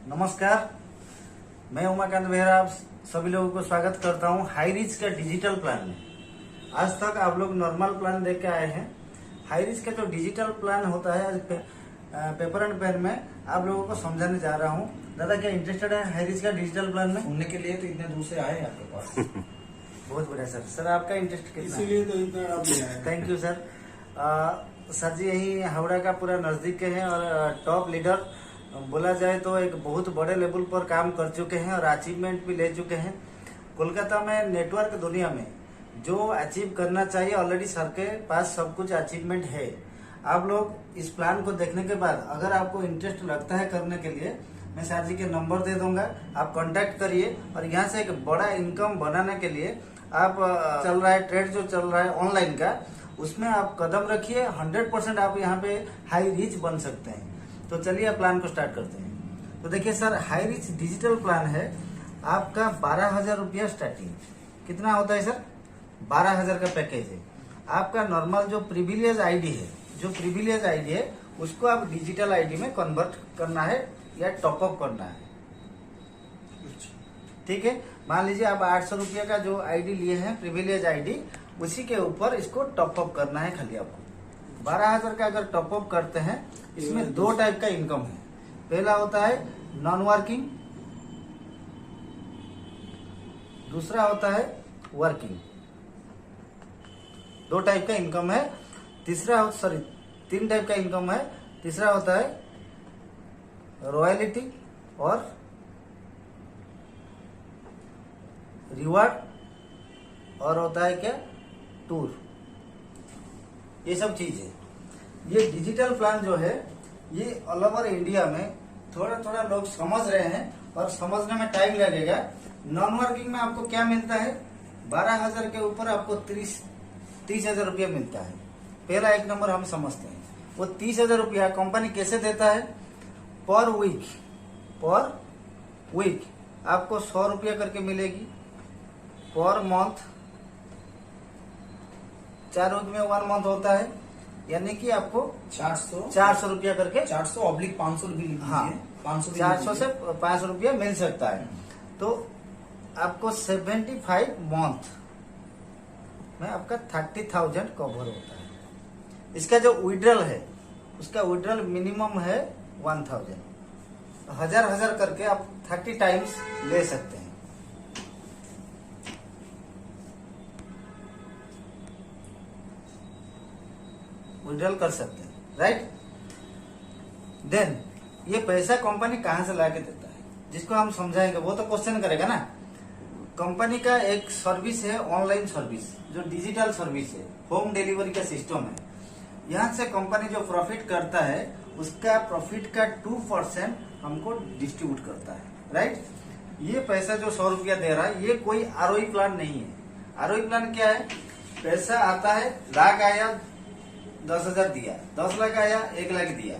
नमस्कार, मैं उमाकांत बेहरा आप सभी लोगों को स्वागत करता हूं हाई रिच का डिजिटल प्लान में। आज तक आप लोग नॉर्मल प्लान देख के आए हैं। हाई रिच का जो डिजिटल प्लान होता है आज पेपर एंड पेन में आप लोगों को समझाने जा रहा हूं। दादा क्या इंटरेस्टेड है हाई रिच का डिजिटल प्लान में? सुनने के लिए तो इतने दूर से आए आपके पास। बहुत बढ़िया सर। सर आपका इंटरेस्ट कितना? इसीलिए तो इतना आप ले आए। Thank you sir. सर जी यही हावड़ा का पूरा नजदीक के हैं और टॉप लीडर बोला जाए तो एक बहुत बड़े लेवल पर काम कर चुके हैं और अचीवमेंट भी ले चुके हैं। कोलकाता में नेटवर्क दुनिया में जो अचीव करना चाहिए ऑलरेडी सर के पास सब कुछ अचीवमेंट है। आप लोग इस प्लान को देखने के बाद अगर आपको इंटरेस्ट लगता है करने के लिए, मैं सर जी के नंबर दे दूंगा, आप कांटेक्ट करिए और यहाँ से एक बड़ा इनकम बनाने के लिए आप चल रहा है ट्रेड जो चल रहा है ऑनलाइन का, उसमें आप कदम रखिए। 100% आप यहाँ पे हाई रिच बन सकते हैं। तो चलिए प्लान को स्टार्ट करते हैं। तो देखिए sir, high rich digital plan है आपका 12,000 रुपया स्टार्टिंग। कितना होता है सर? 12,000 का पैकेज है। आपका नॉर्मल जो प्रिविलेज आईडी है, जो प्रिविलेज आईडी है उसको आप डिजिटल आईडी में कन्वर्ट करना है या टॉपअप करना है। ठीक है, मान लीजिए आप 800 रुपया का जो आईडी लिए हैं प्रिविलेज आईडी, उसी के ऊपर इसको टॉपअप करना है। खाली आपको 12,000 का अगर टॉपअप करते हैं, इसमें दो टाइप का इनकम है। पहला होता है नॉन वर्किंग, दूसरा होता है वर्किंग। दो टाइप का इनकम है। तीन टाइप का इनकम है। तीसरा होता है रॉयल्टी और रिवार्ड और होता है क्या टूर। ये सब चीज है। ये डिजिटल प्लान जो है ये ऑल ओवर इंडिया में थोड़ा थोड़ा लोग समझ रहे हैं और समझने में टाइम लगेगा। नॉन वर्किंग में आपको क्या मिलता है? 12,000 के ऊपर आपको 30,000 रुपया मिलता है। पहला एक नंबर हम समझते हैं। वो 30,000 रुपया कंपनी कैसे देता है? पर वीक आपको 100 रुपया करके मिलेगी। पर मंथ 4 वीक में 1 मंथ होता है, यानी कि आपको 400 रुपया करके 400/500 भी हाँ 400 से 500 रुपया मिल सकता है। तो आपको 75 मंथ में आपका 30,000 कवर होता है। इसका जो विड्रॉल है उसका विड्रॉल मिनिमम है 1,000। हजार करके आप 30 टाइम्स ले सकते हैं। विड्रॉल कर सकते हैं, राइट। देन ये पैसा कंपनी कहां से लाके देता है, जिसको हम समझाएंगे वो तो क्वेश्चन करेगा ना। कंपनी का एक सर्विस है, ऑनलाइन सर्विस, जो डिजिटल सर्विस है, होम डिलीवरी का सिस्टम है। यहाँ से कंपनी जो प्रॉफिट करता है उसका प्रॉफिट का 2% हमको डिस्ट्रीब्यूट करता है, राइट। ये पैसा जो 100 रुपया दे रहा है ये कोई आरओई प्लान नहीं है। आरओई प्लान क्या है? पैसा आता है, लाख आया 10,000 दिया, 10 लाख आया 1 लाख दिया।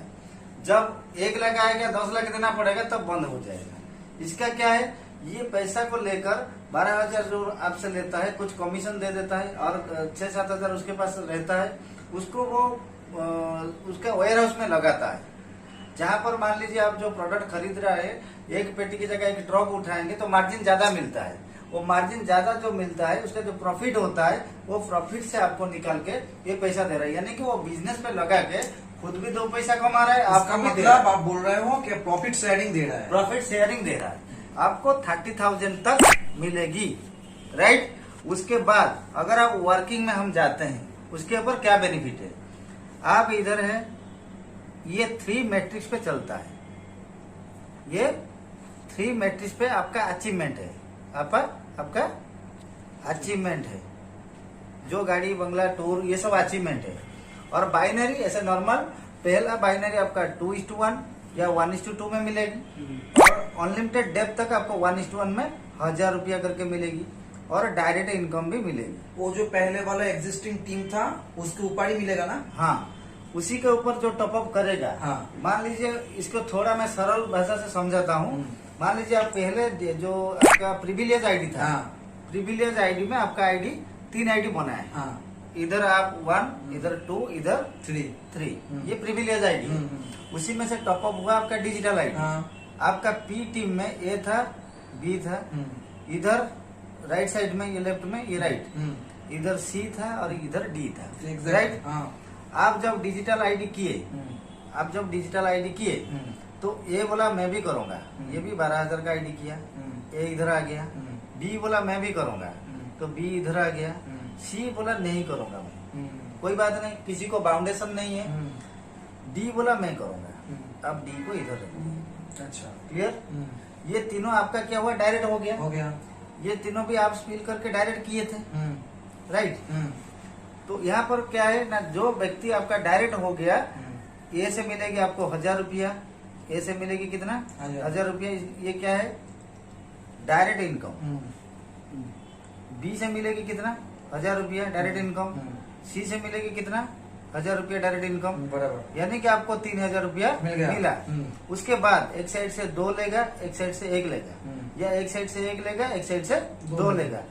जब 1 लाख आएगा 10 लाख देना पड़ेगा, तब बंद हो जाएगा। इसका क्या है? ये पैसा को लेकर 12,000 जो आपसे लेता है, कुछ कमीशन दे देता है और 6-7 हजार उसके पास रहता है। उसको वो उसका वेयर हाउस में लगाता है। जहां पर मान लीजिए आप जो प्रोडक्ट खरीद रहा है, एक पेटी की जगह एक ड्रॉप उठाएंगे तो मार्जिन ज्यादा मिलता है। वो मार्जिन ज्यादा जो मिलता है उसका जो प्रॉफिट होता है वो प्रॉफिट से आपको निकाल के ये पैसा दे रहा है। यानी कि वो बिजनेस पे लगा के खुद भी 2 पैसा कमा रहा है, आपका मतलब आप बोल रहे हो कि प्रॉफिट शेयरिंग दे रहा है। प्रॉफिट शेयरिंग दे रहा है। आपको 30,000 तक मिलेगी, राइट। उसके बाद अगर आप वर्किंग में हम जाते हैं, उसके ऊपर क्या बेनिफिट है? आप इधर है, ये 3 मैट्रिक्स पे चलता है। ये 3 मैट्रिक्स पे आपका अचीवमेंट है। आपका अचीवमेंट है, जो गाड़ी बंगला टूर ये सब अचीवमेंट है। और बाइनरी ऐसे नॉर्मल, पहला बाइनरी आपका 2:1 या 1:2 में मिलेगी और अनलिमिटेड डेप्थ तक आपको 1:1 में 1,000 रुपया करके मिलेगी और डायरेक्ट इनकम भी मिलेगी। वो जो पहले वाला एग्जिस्टिंग टीम था उसके ऊपर ही मिलेगा ना? हाँ, उसी के ऊपर जो टॉपअप करेगा। हाँ। मान लीजिए इसको थोड़ा मैं सरल भाषा से समझाता हूँ। मान लीजिए आप पहले जो आपका प्रिविलेज आईडी था, प्रिविलेज आईडी में आपका आईडी 3 आईडी बना है। हाँ। इधर आप 1, इधर 2, इधर 3। ये प्रिविलेज आईडी। उसी में से टॉपअप हुआ आपका डिजिटल आईडी। आपका पी टीम में ए था, बी था, इधर राइट साइड में ये लेफ्ट में ये राइट, इधर सी था और इधर डी था, राइट। आप जब डिजिटल आईडी किए, तो ए बोला मैं भी करूंगा, ये भी 12,000 का आईडी किया, ए इधर आ गया। बी बोला मैं भी करूंगा, तो बी इधर आ गया। सी बोला नहीं करूंगा मैं, कोई बात नहीं, किसी को बाउंडेशन नहीं है। डी बोला मैं करूंगा, अब डी को इधर रखना। अच्छा, क्लियर। ये तीनों आपका क्या हुआ, डायरेक्ट हो गया। ये तीनों भी आप फिल करके डायरेक्ट किए थे, राइट। तो यहाँ पर क्या है ना, जो व्यक्ति आपका डायरेक्ट हो गया, ए से मिलेगी आपको 1,000 रुपया, ए से मिलेगी कितना, 1,000 रुपया। ये क्या है, डायरेक्ट इनकम। बी से मिलेगी कितना, 1,000 रुपया डायरेक्ट इनकम। सी से मिलेगी कितना, 1,000 रुपया डायरेक्ट इनकम, बराबर। यानी कि आपको 3,000 रुपया मिला। उसके बाद एक साइड से 2 लेगा, एक साइड से 1 लेगा, या एक साइड से 1 लेगा, एक साइड से 2 लेगा।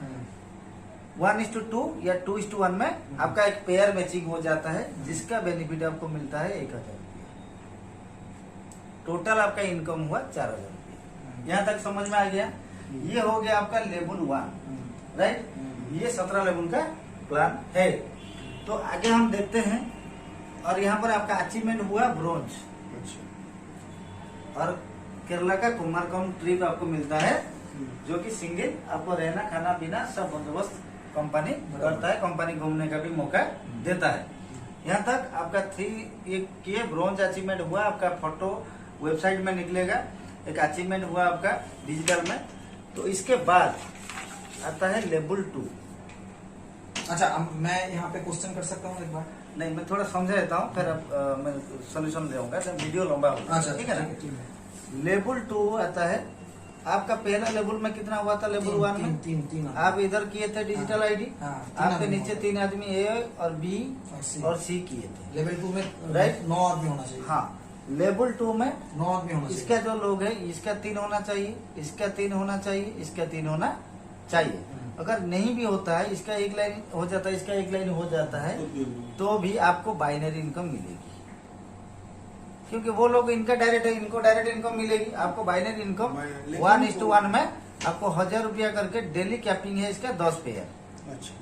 1:2 या 2:1 में आपका एक पेयर मैचिंग हो जाता है, जिसका बेनिफिट आपको मिलता है 1,000 रुपया। टोटल आपका इनकम हुआ 4,000 रुपया। यहाँ तक समझ में आ गया। ये हो गया आपका लेवल 1, राइट। ये 17 लेवल का प्लान है। तो आगे हम देखते हैं, और यहाँ पर आपका अचीवमेंट हुआ ब्रोंज। और केरला का कुमारकोम ट्रिप आपको मिलता है, जो कि सिंगल आपको रहना खाना पीना सब बंदोबस्त कंपनी करता है, कंपनी घूमने का भी मौका देता है। यहाँ तक आपका 3 किए, ब्रोंज अचीवमेंट हुआ, आपका फोटो वेबसाइट में निकलेगा, एक अचीवमेंट हुआ आपका डिजिटल में। तो इसके बाद आता है लेवल 2। अच्छा, अब मैं यहाँ पे क्वेश्चन कर सकता हूँ एक बार? नहीं, मैं थोड़ा समझा देता हूँ, फिर मैं सोल्यूशन देऊंगा, तो वीडियो लंबा होगा। अच्छा, ठीक है ना। लेवल 2 आता है आपका। पहला लेवल में कितना हुआ था, लेवल 1 में तीन आप इधर किए थे डिजिटल आईडी, आपके नीचे 3 आदमी ए और बी और सी किए थे। लेवल 2 में राइट 9 आदमी होना चाहिए। हाँ, लेवल 2 में 9 आदमी होना चाहिए। इसका जो लोग है, इसका 3 होना चाहिए, इसका 3 होना चाहिए, इसका 3 होना चाहिए। अगर नहीं भी होता है, इसका 1 लाइन हो जाता है, इसका 1 लाइन हो जाता है, तो भी आपको बाइनरी इनकम मिलेगी, क्योंकि वो लोग इनका डायरेक्ट है, इनको डायरेक्ट इनकम मिलेगी। आपको बाइनरी इनकम 1:1 में आपको 1,000 रुपया करके डेली कैपिंग है इसका 10 पेयर। अच्छा,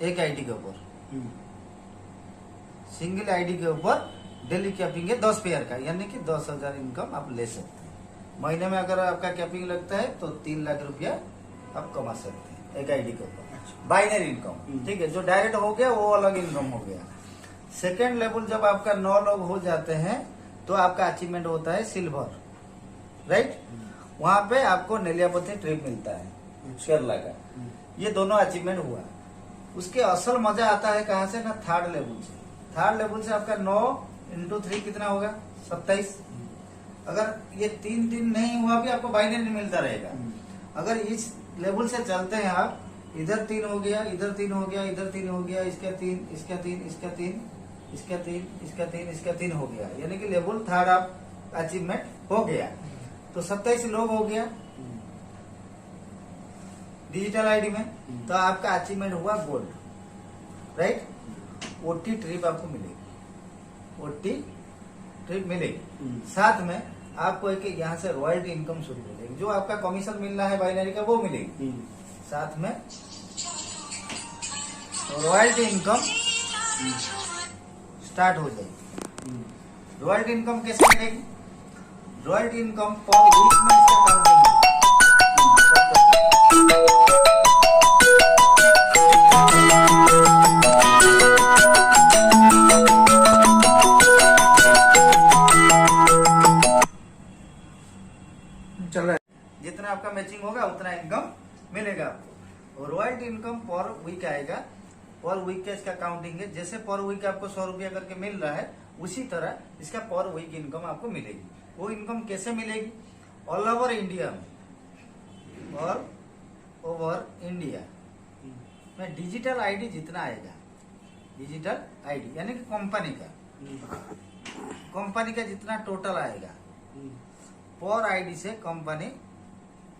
एक आईडी के ऊपर, सिंगल आईडी के ऊपर डेली कैपिंग है 10 पेयर का, यानी कि 10,000 इनकम आप ले सकते हैं। महीने में अगर आपका कैपिंग लगता है तो 3 लाख रुपया आप कमा सकते हैं एक आईडी के ऊपर, बाइनरी इनकम। ठीक है, जो डायरेक्ट हो गया वो अलग इनकम हो गया। सेकेंड लेवल जब आपका 9 लोग हो जाते हैं, तो आपका अचीवमेंट होता है सिल्वर, राइट। वहां पे आपको नेलियापति ट्रिप मिलता है केरला का। ये दोनों अचीवमेंट हुआ। उसके असल मजा आता है कहाँ से ना, थर्ड लेवल से। थर्ड लेवल से आपका 9 × 3 कितना होगा, 27। अगर ये 3 नहीं हुआ भी आपको बाइनरी मिलता रहेगा। अगर इस लेवल से चलते हैं आप, इधर 3 हो गया, इधर 3 हो गया, इधर 3 हो गया, इसका 3, इसका 3, इसका 3, इसका 3, इसका 3, इसका 3 हो गया, यानी कि लेवल 3 आप अचीवमेंट हो गया। तो 27 लोग हो गया डिजिटल आईडी में, तो आपका अचीवमेंट हुआ गोल्ड, राइट। ओटी ट्रिप आपको मिलेगी, ओटी ट्रिप मिलेगी। साथ में आपको एक यहाँ से रॉयल्टी इनकम शुरू मिलेगी, जो आपका कमीशन मिलना है बाइनरी का वो मिलेगी। साथ में रॉयल्टी इनकम स्टार्ट हो जाएगी। रॉयल्टी इनकम कैसे मिलेगी, रॉयल्टी इनकम पर वीक में इसका काउंटिंग चल रहा है। जितना आपका मैचिंग होगा उतना इनकम मिलेगा आपको। रॉयल्टी इनकम पर वीक आएगा, पर वीक का इसका काउंटिंग है। जैसे पर वीक आपको 100 रुपया करके मिल रहा है, उसी तरह इसका पर वीक इनकम आपको मिलेगी। वो इनकम कैसे मिलेगी, ऑल ओवर इंडिया में, ऑल ओवर इंडिया में डिजिटल आईडी जितना आएगा, डिजिटल आईडी यानी कि कंपनी का जितना टोटल आएगा, पर आईडी से कंपनी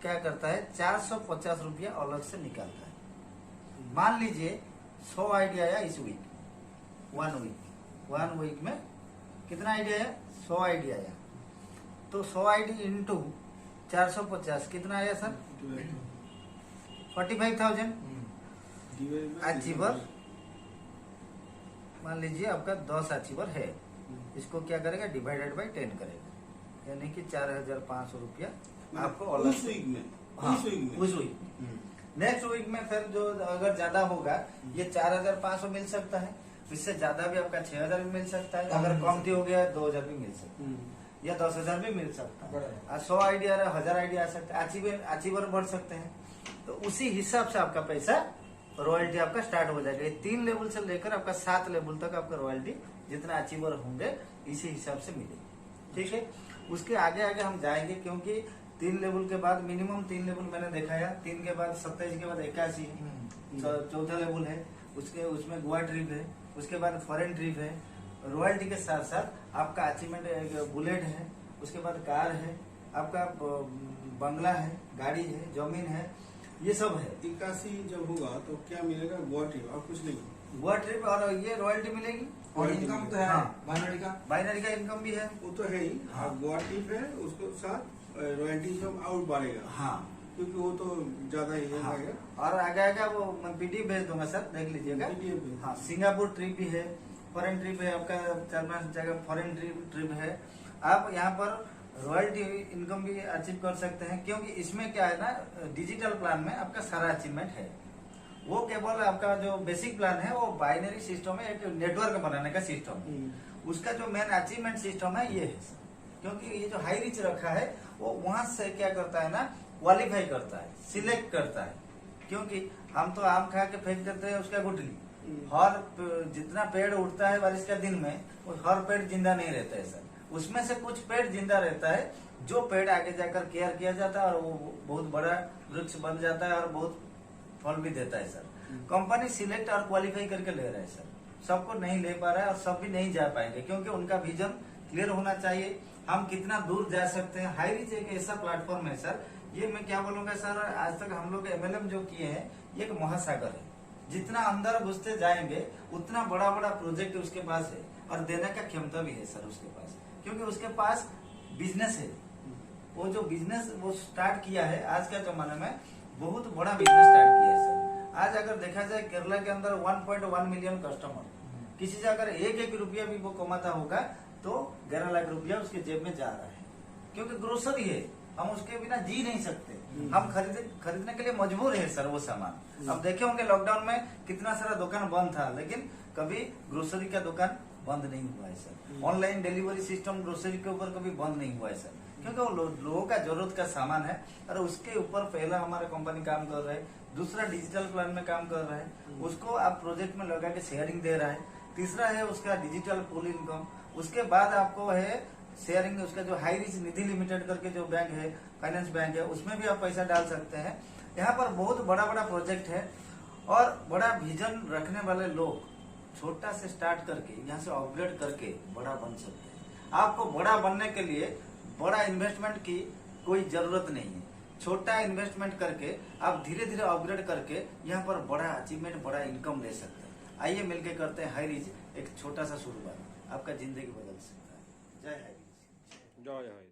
क्या करता है, 450 रुपया अलग से निकालता है। मान लीजिए 100 आईडी आया इस वीक, 1 वीक में कितना आईडी आया? 100 आईडी आया। तो 100 आईडी इंटू 450 कितना आया सर? 45,000। अचीवर मान लीजिए आपका 10 अचीवर है, इसको क्या करेगा? डिवाइडेड बाई 10 करेगा, यानी कि 4,500 रुपया आपको उस वीक में। हाँ, उस वीक में। उस वीक में। नेक्स्ट वीक में फिर जो अगर ज्यादा होगा ये 4,500 मिल सकता है, इससे ज्यादा भी आपका 6,000 भी मिल सकता है, अगर कमती हो गया 2,000 भी मिल सकता है, या 10,000 भी मिल सकता है। 100 आईडी आ रहा है, 1,000 आईडी आ सकता है, अचीवर बढ़ सकते हैं। तो उसी हिसाब से आपका पैसा रॉयल्टी आपका स्टार्ट हो जाएगा। ये 3 लेवल से लेकर आपका 7 लेवल तक आपका रॉयल्टी जितना अचीवर होंगे इसी हिसाब से मिलेगी। ठीक है, उसके आगे आगे हम जाएंगे, क्योंकि 3 लेवल के बाद मिनिमम 3 लेवल मैंने दिखाया, 3 के बाद 27 के बाद 81 चौथा लेवल है, उसमें गोवा ट्रिप है, उसके बाद फॉरेन ट्रिप है। रॉयल्टी के साथ साथ आपका अचीवमेंट बुलेट है, उसके बाद कार है, आपका बंगला है, गाड़ी है, जमीन है, ये सब है। 81 जब होगा तो क्या मिलेगा? गोवा ट्रिप और कुछ नहीं। गोवा ट्रिप और ये रॉयल्टी मिलेगी, और इनकम तो है हाँ। बाइनरी का इनकम भी है। वो तो है ही। हाँ। गोवा ट्रिप है, उसके साथ रॉयल्टी सब और बढ़ेगा। हाँ, क्योंकि वो तो ज्यादा ही है। हाँ। आएगा। और आगे आगे वो मैं पीडीएफ भेज दूंगा सर, देख लीजिएगा। PDF भेज। हाँ, सिंगापुर ट्रिप भी है, फॉरेन ट्रिप है, आपका 4-5 जगह फॉरेन ट्रिप है। आप यहाँ पर रॉयल्टी इनकम भी अचीव कर सकते हैं, क्योंकि इसमें क्या है ना, डिजिटल प्लान में आपका सारा अचीवमेंट है। वो केवल आपका जो बेसिक प्लान है वो बाइनरी सिस्टम है, एक नेटवर्क बनाने का सिस्टम है। उसका जो मेन अचीवमेंट सिस्टम है ये है, क्योंकि ये जो हाई रिच रखा है वो वहां से क्या करता है ना, क्वालिफाई करता है, सिलेक्ट करता है। क्योंकि हम तो आम खा के फेंक देते हैं उसका गुठली, हर जितना पेड़ उठता है बारिश का दिन में, वो हर पेड़ जिंदा नहीं रहता है सर। उसमें से कुछ पेड़ जिंदा रहता है, जो पेड़ आगे जाकर केयर किया जाता है और वो बहुत बड़ा वृक्ष बन जाता है और बहुत फल भी देता है सर। कंपनी सिलेक्ट और क्वालिफाई करके ले रहा है सर, सबको नहीं ले पा रहा है और सब भी नहीं जा पाएंगे, क्योंकि उनका विजन क्लियर होना चाहिए, हम कितना दूर जा सकते हैं। हाई रिच एक ऐसा प्लेटफॉर्म है सर, ये मैं क्या बोलूंगा सर, आज तक हम लोग MLM जो किए हैं ये एक महासागर है। जितना अंदर घुसते जाएंगे उतना बड़ा बड़ा प्रोजेक्ट उसके पास है और देने का क्षमता भी है सर उसके पास, क्योंकि उसके पास बिजनेस है। वो जो बिजनेस वो स्टार्ट किया है, आज के जमाने में बहुत बड़ा बिजनेस स्टार्ट किया है सर। आज अगर देखा जाए केरला के अंदर 1.1 मिलियन कस्टमर, किसी से अगर एक रुपया भी वो कमाता होगा तो 11 लाख रुपया उसके जेब में जा रहा है, क्योंकि ग्रोसरी है, हम उसके बिना जी नहीं सकते, हम खरीदने के लिए मजबूर है सर वो सामान। अब देखे होंगे लॉकडाउन में कितना सारा दुकान बंद था, लेकिन कभी ग्रोसरी का दुकान बंद नहीं हुआ है sir. Online delivery system grocery के ऊपर कभी बंद नहीं हुआ है सर, क्योंकि वो लोगों का जरूरत का सामान है और उसके ऊपर पहला हमारा कंपनी काम कर रहा है, दूसरा डिजिटल प्लान में काम कर रहा है, उसको आप प्रोजेक्ट में लगा के शेयरिंग दे रहा है, तीसरा है उसका डिजिटल पूल इनकम, उसके बाद आपको है शेयरिंग, उसका जो हाई रिच निधि लिमिटेड करके जो बैंक है, फाइनेंस बैंक है, उसमें भी आप पैसा डाल सकते हैं। यहाँ पर बहुत बड़ा बड़ा प्रोजेक्ट है और बड़ा विजन रखने वाले लोग छोटा से स्टार्ट करके यहाँ से अपग्रेड करके बड़ा बन सकते हैं। आपको बड़ा बनने के लिए बड़ा इन्वेस्टमेंट की कोई जरूरत नहीं है, छोटा इन्वेस्टमेंट करके आप धीरे धीरे अपग्रेड करके यहाँ पर बड़ा अचीवमेंट, बड़ा इनकम ले सकते हैं। आइए मिलके करते हैं हाई रिच, एक छोटा सा शुरुआत, आपका जिंदगी बदल सकता है। जय हाई रिच। जय हाई।